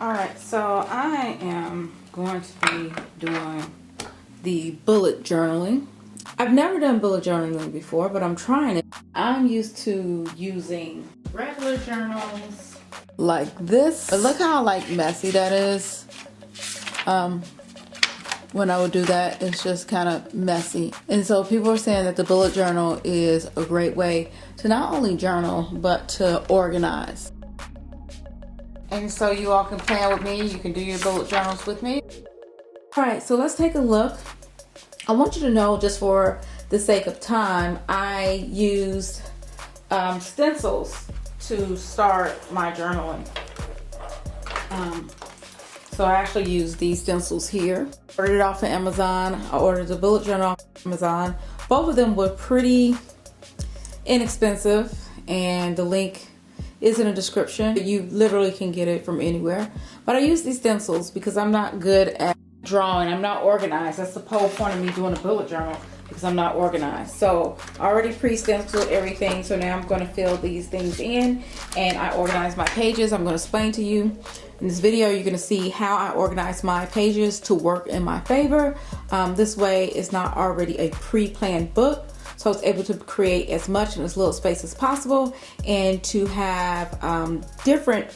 Alright, so I am going to be doing the bullet journaling. I've never done bullet journaling before, but I'm trying it. I'm used to using regular journals like this. But look how messy that is. When I would do that, it's just kind of messy. And so people are saying that the bullet journal is a great way to not only journal, but to organize. And so you all can plan with me. You can do your bullet journals with me. All right, so let's take a look. I want you to know, just for the sake of time, I used stencils to start my journaling. So I actually used these stencils here. Ordered it off of Amazon. I ordered the bullet journal off of Amazon. Both of them were pretty inexpensive, and the link is in the description. You literally can get it from anywhere. But I use these stencils because I'm not good at drawing. I'm not organized. That's the whole point of me doing a bullet journal, because I'm not organized. So I already pre-stenciled everything. So now I'm going to fill these things in, and I organize my pages. I'm going to explain to you in this video. You're going to see how I organize my pages to work in my favor. This way it's not already a pre-planned book. So I was able to create as much in as little space as possible, and to have different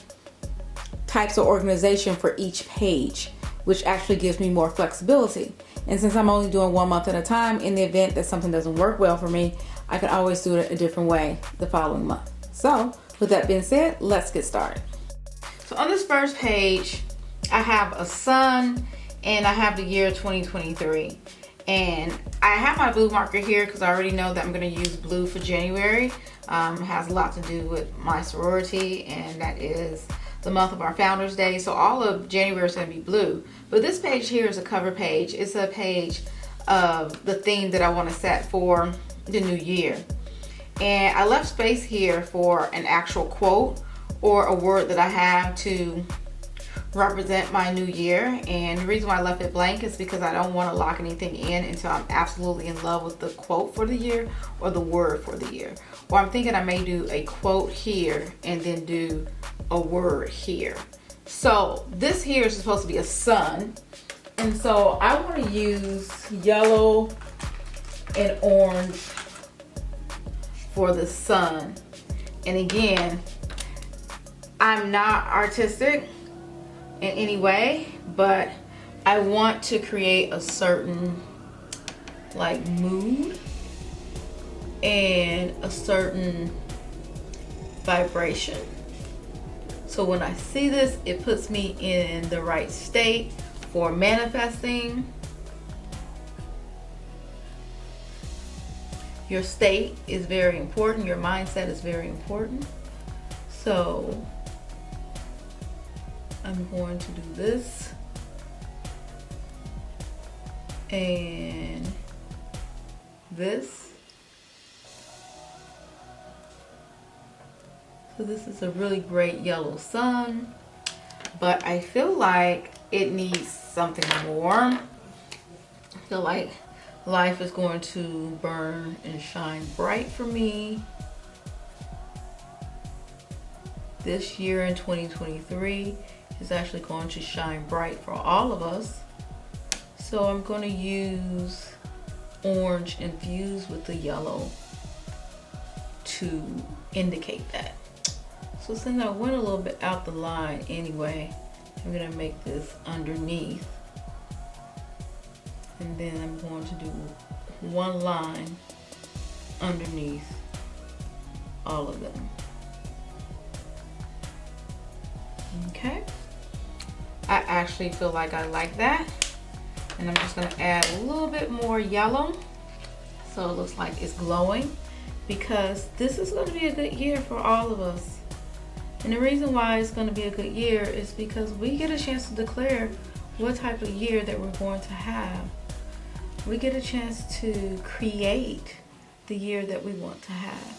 types of organization for each page, which actually gives me more flexibility. And since I'm only doing 1 month at a time, in the event that something doesn't work well for me, I can always do it a different way the following month. So with that being said, let's get started. So on this first page, I have a sun and I have the year 2023. And I have my blue marker here because I already know that I'm going to use blue for January. It has a lot to do with my sorority, and that is the month of our Founders Day. So all of January is going to be blue. But this page here is a cover page. It's a page of the theme that I want to set for the new year. And I left space here for an actual quote or a word that I have to represent my new year. And the reason why I left it blank is because I don't want to lock anything in until I'm absolutely in love with the quote for the year or the word for the year. Or I'm thinking I may do a quote here and then do a word here. So this here is supposed to be a sun, and so I want to use yellow and orange for the sun. And again, I'm not artistic in any way, but I want to create a certain mood and a certain vibration. So when I see this, it puts me in the right state for manifesting. Your state is very important. Your mindset is very important. So I'm going to do this and this. So this is a really great yellow sun, but I feel like it needs something more. I feel like life is going to burn and shine bright for me this year in 2023. Is actually going to shine bright for all of us. So I'm going to use orange infused with the yellow to indicate that. So since I went a little bit out the line anyway, I'm going to make this underneath. And then I'm going to do one line underneath all of them. Okay. I actually feel like I like that. And I'm just going to add a little bit more yellow so it looks like it's glowing, because this is going to be a good year for all of us. And the reason why it's going to be a good year is because we get a chance to declare what type of year that we're going to have. We get a chance to create the year that we want to have.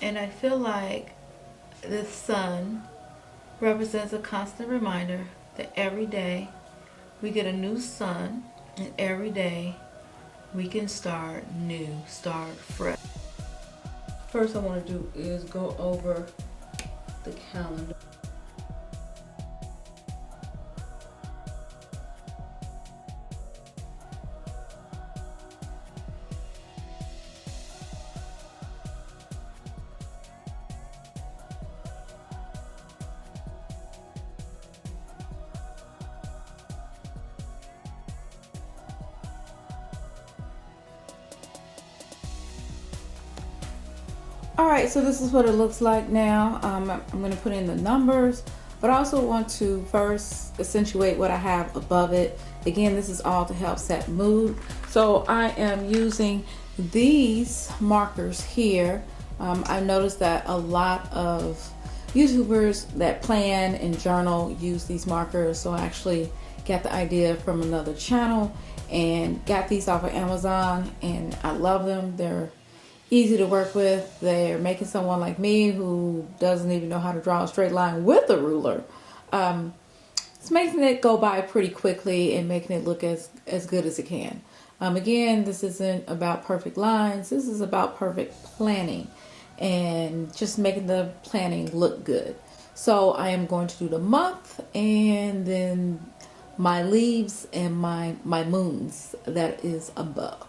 And I feel like this sun represents a constant reminder that every day we get a new sun, and every day we can start new, start fresh. First I want to do is go over the calendar. All right, so this is what it looks like now. I'm going to put in the numbers, but I also want to first accentuate what I have above it. Again, this is all to help set mood. So I am using these markers here. I noticed that a lot of YouTubers that plan and journal use these markers. So I actually got the idea from another channel and got these off of Amazon, and I love them. They're easy to work with. They're making someone like me who doesn't even know how to draw a straight line with a ruler. It's making it go by pretty quickly and making it look as good as it can. Again, this isn't about perfect lines. This is about perfect planning and just making the planning look good. So I am going to do the month and then my leaves and my moons that is above.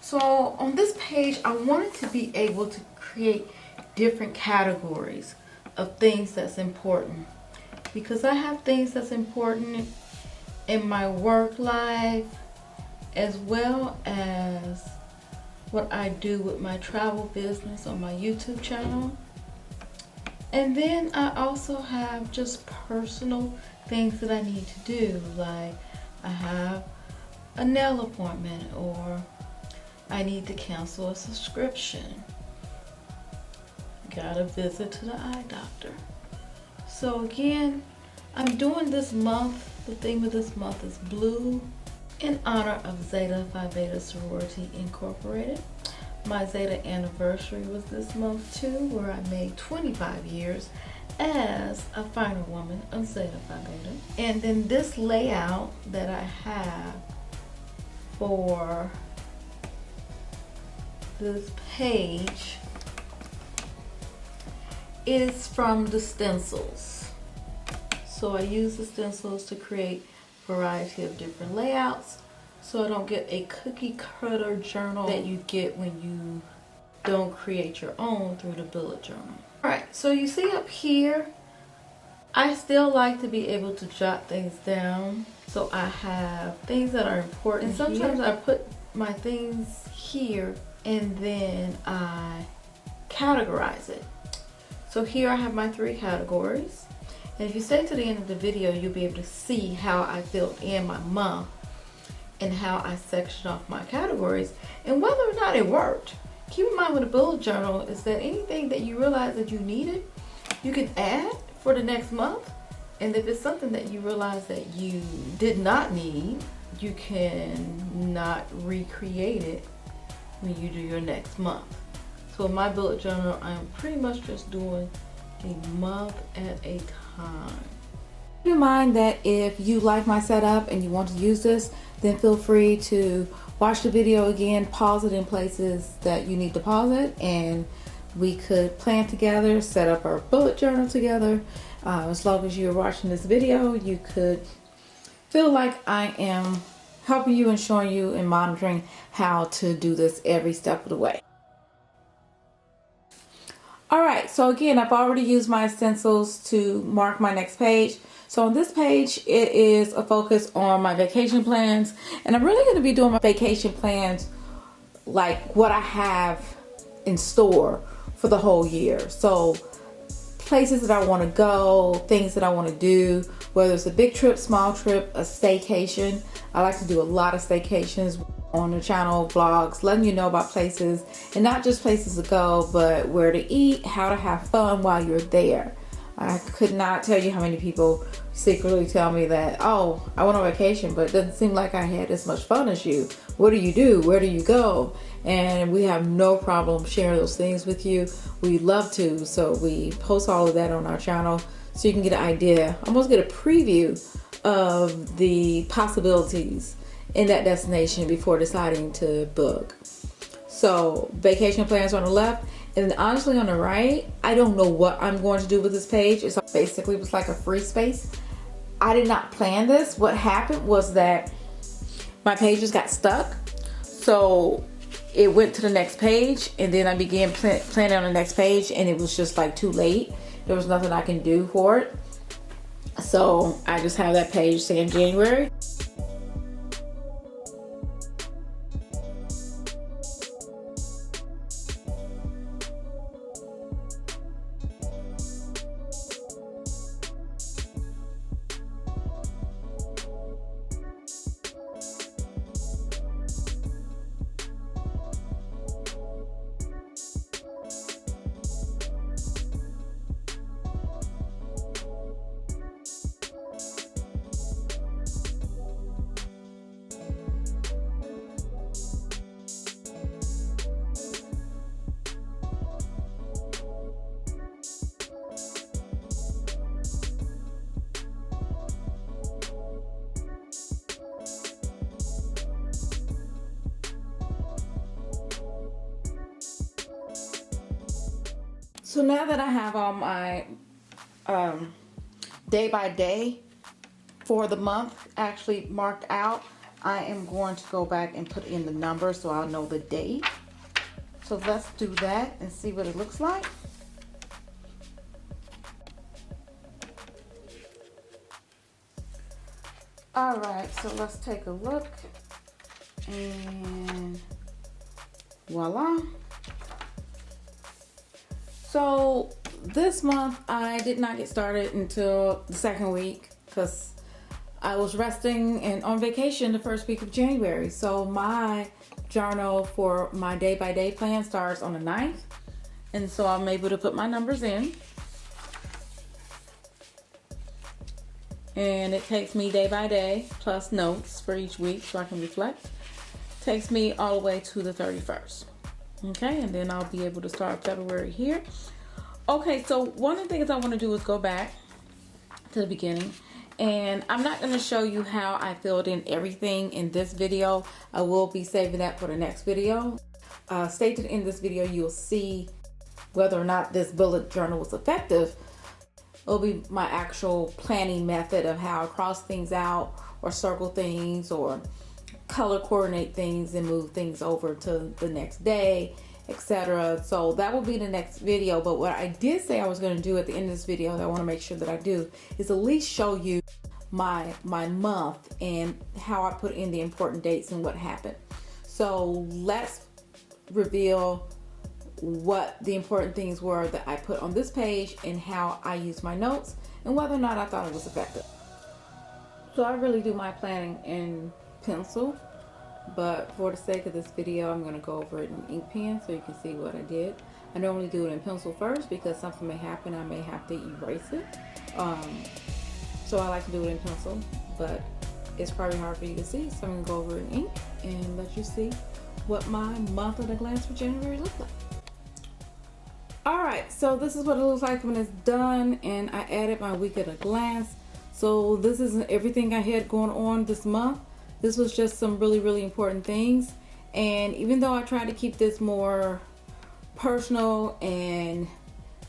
So on this page, I wanted to be able to create different categories of things that's important, because I have things that's important in my work life as well as what I do with my travel business on my YouTube channel. And then I also have just personal things that I need to do, like I have a nail appointment or I need to cancel a subscription. Got a visit to the eye doctor. So again, I'm doing this month, the theme of this month is blue in honor of Zeta Phi Beta Sorority Incorporated. My Zeta anniversary was this month too, where I made 25 years as a final woman of Zeta Phi Beta. And then this layout that I have for this page is from the stencils. So I use the stencils to create a variety of different layouts, so I don't get a cookie cutter journal that you get when you don't create your own through the bullet journal. Alright, so you see up here, I still like to be able to jot things down. So I have things that are important, and sometimes I put my things here and then I categorize it. So here I have my 3 categories, and if you stay to the end of the video, you'll be able to see how I filled in my month and how I sectioned off my categories and whether or not it worked. Keep in mind with a bullet journal is that anything that you realize that you needed, you can add for the next month, and if it's something that you realize that you did not need, you can not recreate it when you do your next month. So in my bullet journal, I'm pretty much just doing a month at a time. Keep in mind that if you like my setup and you want to use this, then feel free to watch the video again, pause it in places that you need to pause it, and we could plan together, set up our bullet journal together. As long as you're watching this video, you could feel like I am helping you and showing you and monitoring how to do this every step of the way. Alright, so again, I've already used my stencils to mark my next page. So on this page, it is a focus on my vacation plans, and I'm really going to be doing my vacation plans like what I have in store for the whole year. So places that I want to go, things that I want to do, whether it's a big trip, small trip, a staycation. I like to do a lot of staycations on the channel, vlogs, letting you know about places, and not just places to go, but where to eat, how to have fun while you're there. I could not tell you how many people secretly tell me that, oh, I went on vacation, but it doesn't seem like I had as much fun as you. What do you do? Where do you go? And we have no problem sharing those things with you. We love to, so we post all of that on our channel so you can get an idea, almost get a preview of the possibilities in that destination before deciding to book. So vacation plans on the left, and honestly on the right, I don't know what I'm going to do with this page. It's basically was like a free space. I did not plan this. What happened was that my pages got stuck. So it went to the next page, and then I began planning on the next page, and it was just like too late. There was nothing I can do for it. So I just have that page saying January. So now that I have all my day by day for the month actually marked out, I am going to go back and put in the number so I'll know the date. So let's do that and see what it looks like. All right, so let's take a look, and voila. So this month I did not get started until the second week because I was resting and on vacation the first week of January. So my journal for my day by day plan starts on the 9th. And so I'm able to put my numbers in. And it takes me day by day plus notes for each week so I can reflect. Takes me all the way to the 31st. Okay, and then I'll be able to start February here. Okay, so one of the things I want to do is go back to the beginning. And I'm not going to show you how I filled in everything in this video. I will be saving that for the next video. Stay to the end of this video. You'll see whether or not this bullet journal was effective. It'll be my actual planning method of how I cross things out or circle things or color coordinate things and move things over to the next day, etc. So that will be the next video. But what I did say I was going to do at the end of this video that I want to make sure that I do is at least show you my month and how I put in the important dates and what happened. So let's reveal what the important things were that I put on this page and how I used my notes and whether or not I thought it was effective. So I really do my planning in pencil, but for the sake of this video I'm going to go over it in ink pen so you can see what I did. I normally do it in pencil first because something may happen, I may have to erase it. So I like to do it in pencil, but it's probably hard for you to see, so I'm going to go over it in ink and let you see what my month at a glance for January looked like. Alright, so this is what it looks like when it's done, and I added my week at a glance. So this isn't everything I had going on this month. This was just some really important things, and even though I tried to keep this more personal and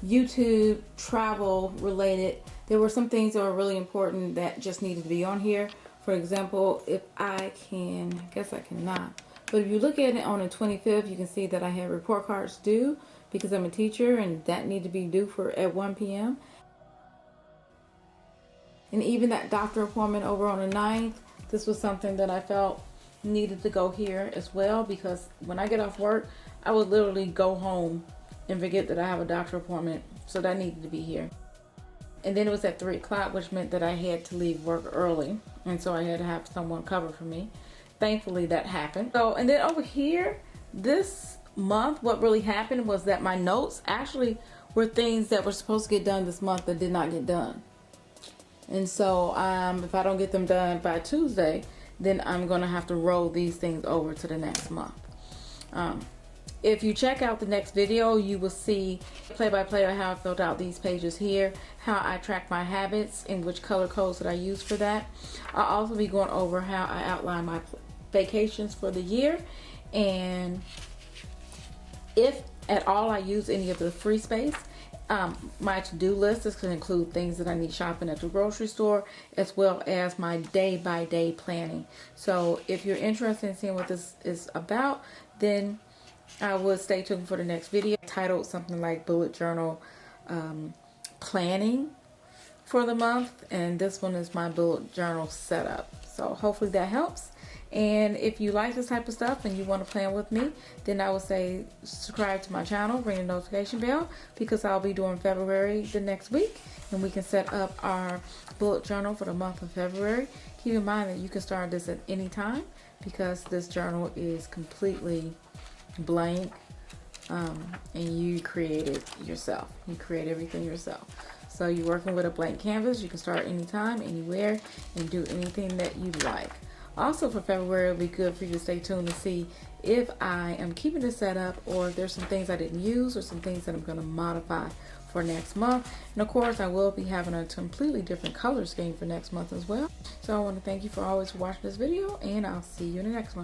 YouTube travel related, there were some things that were really important that just needed to be on here. For example, if I can, I guess I cannot, but if you look at it on the 25th, you can see that I had report cards due because I'm a teacher and that need to be due at 1 p.m. And even that doctor appointment over on the 9th, this was something that I felt needed to go here as well, because when I get off work, I would literally go home and forget that I have a doctor appointment, so that needed to be here. And then it was at 3 o'clock, which meant that I had to leave work early, and so I had to have someone cover for me. Thankfully that happened. So, and then over here, this month, what really happened was that my notes actually were things that were supposed to get done this month that did not get done. And so if I don't get them done by Tuesday, then I'm gonna have to roll these things over to the next month. If you check out the next video, you will see play-by-play on how I filled out these pages here, how I track my habits and which color codes that I use for that. I'll also be going over how I outline my vacations for the year, and if at all I use any of the free space. My to-do list is going to include things that I need shopping at the grocery store, as well as my day-by-day planning. So if you're interested in seeing what this is about, then I would stay tuned for the next video, titled something like bullet journal planning for the month, and this one is my bullet journal setup. So hopefully that helps. And if you like this type of stuff and you want to plan with me, then I would say subscribe to my channel, ring the notification bell, because I'll be doing February the next week, and we can set up our bullet journal for the month of February. Keep in mind that you can start this at any time, because this journal is completely blank, and you create it yourself. You create everything yourself. So you're working with a blank canvas. You can start anytime, anywhere, and do anything that you like. Also for February, it'll be good for you to stay tuned to see if I am keeping this set up, or if there's some things I didn't use, or some things that I'm going to modify for next month. And of course, I will be having a completely different color scheme for next month as well. So I want to thank you for always watching this video, and I'll see you in the next one.